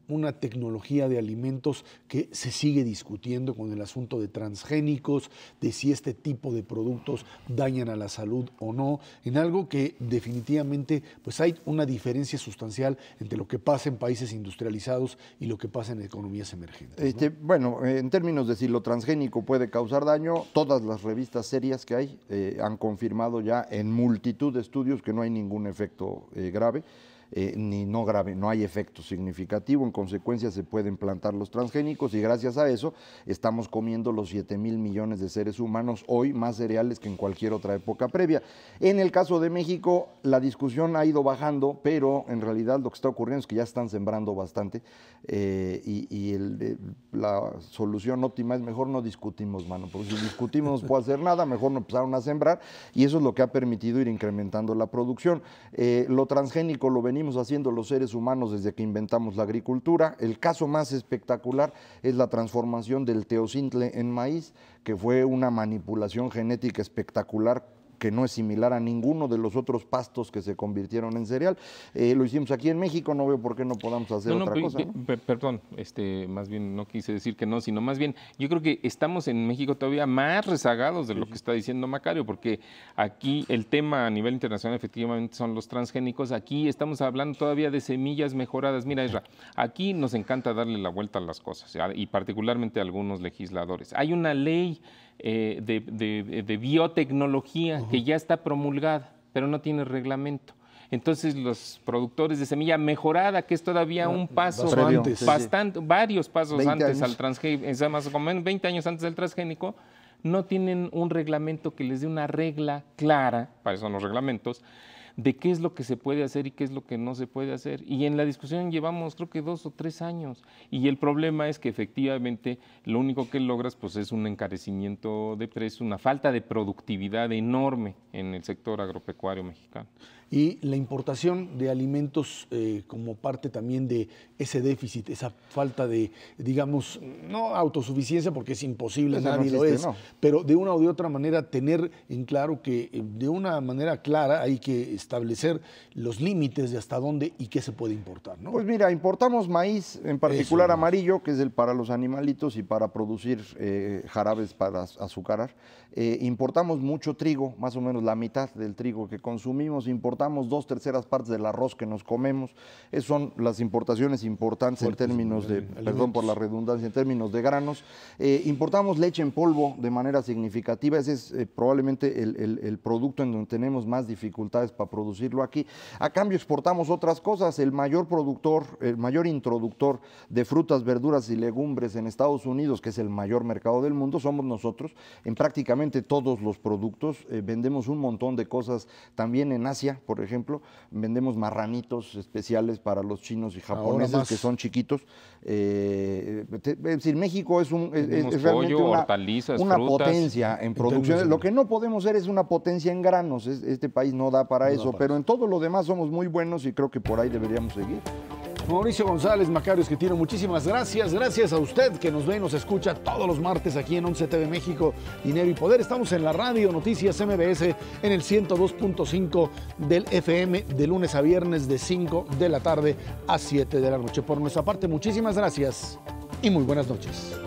una tecnología de alimentos que se sigue discutiendo con el asunto de transgénicos, de si este tipo de productos dañan a la salud o no, en algo que definitivamente pues hay una diferencia sustancial entre lo que pasa en países industrializados y lo que pasa en economías emergentes, ¿no? Bueno, en términos de si lo transgénico puede causar daño, todas las revistas serias que hay han confirmado ya en multitud de estudios que no hay ningún efecto grave. Ni no grave, no hay efecto significativo, en consecuencia se pueden plantar los transgénicos y gracias a eso estamos comiendo los 7,000 millones de seres humanos hoy más cereales que en cualquier otra época previa. En el caso de México la discusión ha ido bajando, pero en realidad lo que está ocurriendo es que ya están sembrando bastante la solución óptima es mejor no discutimos, mano, porque si discutimos no se puede hacer nada, mejor no empezaron a sembrar y eso es lo que ha permitido ir incrementando la producción. Lo transgénico lo venimos haciendo los seres humanos desde que inventamos la agricultura. El caso más espectacular es la transformación del teocintle en maíz, que fue una manipulación genética espectacular que no es similar a ninguno de los otros pastos que se convirtieron en cereal. Lo hicimos aquí en México, no veo por qué no podamos hacer otra cosa, ¿no? Perdón, más bien no quise decir que no, sino más bien yo creo que estamos en México todavía más rezagados de lo que está diciendo Macario, porque aquí el tema a nivel internacional efectivamente son los transgénicos, aquí estamos hablando todavía de semillas mejoradas. Mira, Isra, aquí nos encanta darle la vuelta a las cosas, y particularmente a algunos legisladores. Hay una ley de biotecnología que ya está promulgada, pero no tiene reglamento. Entonces los productores de semilla mejorada, que es todavía un paso varios pasos antes al transgénico, más o menos 20 años antes del transgénico, no tienen un reglamento que les dé una regla clara, para eso son los reglamentos, de qué es lo que se puede hacer y qué es lo que no se puede hacer. Y en la discusión llevamos creo que 2 o 3 años. Y el problema es que efectivamente lo único que logras pues es un encarecimiento de precios, una falta de productividad enorme en el sector agropecuario mexicano. Y la importación de alimentos como parte también de ese déficit, esa falta de, digamos, no autosuficiencia porque es imposible, Eso nadie no lo existe, es, no. pero de una o de otra manera tener en claro que de una manera clara hay que establecer los límites de hasta dónde y qué se puede importar, ¿no? Pues mira, importamos maíz, en particular Eso, amarillo, que es el para los animalitos y para producir jarabes para azucarar. Importamos mucho trigo, más o menos la mitad del trigo que consumimos. Importamos 2/3 partes del arroz que nos comemos. Esas son las importaciones importantes Fuertes, en términos de, alimentos. perdón por la redundancia, en términos de granos. Importamos leche en polvo de manera significativa. Ese es probablemente el producto en donde tenemos más dificultades para producirlo aquí. A cambio exportamos otras cosas. El mayor productor, el mayor introductor de frutas, verduras y legumbres en Estados Unidos, que es el mayor mercado del mundo, somos nosotros. En prácticamente todos los productos. Vendemos un montón de cosas también en Asia, por ejemplo. Vendemos marranitos especiales para los chinos y japoneses, que son chiquitos. Es decir, México es realmente pollo, hortalizas, una frutas, potencia en producción. Lo que no podemos ser es una potencia en granos. Este país no da para eso, pero en todo lo demás somos muy buenos y creo que por ahí deberíamos seguir. Mauricio González, Macario Esquetino, muchísimas gracias. Gracias a usted que nos ve y nos escucha todos los martes aquí en 11 TV México, Dinero y Poder. Estamos en la radio Noticias MBS en el 102.5 del FM de lunes a viernes de 5 de la tarde a 7 de la noche. Por nuestra parte, muchísimas gracias y muy buenas noches.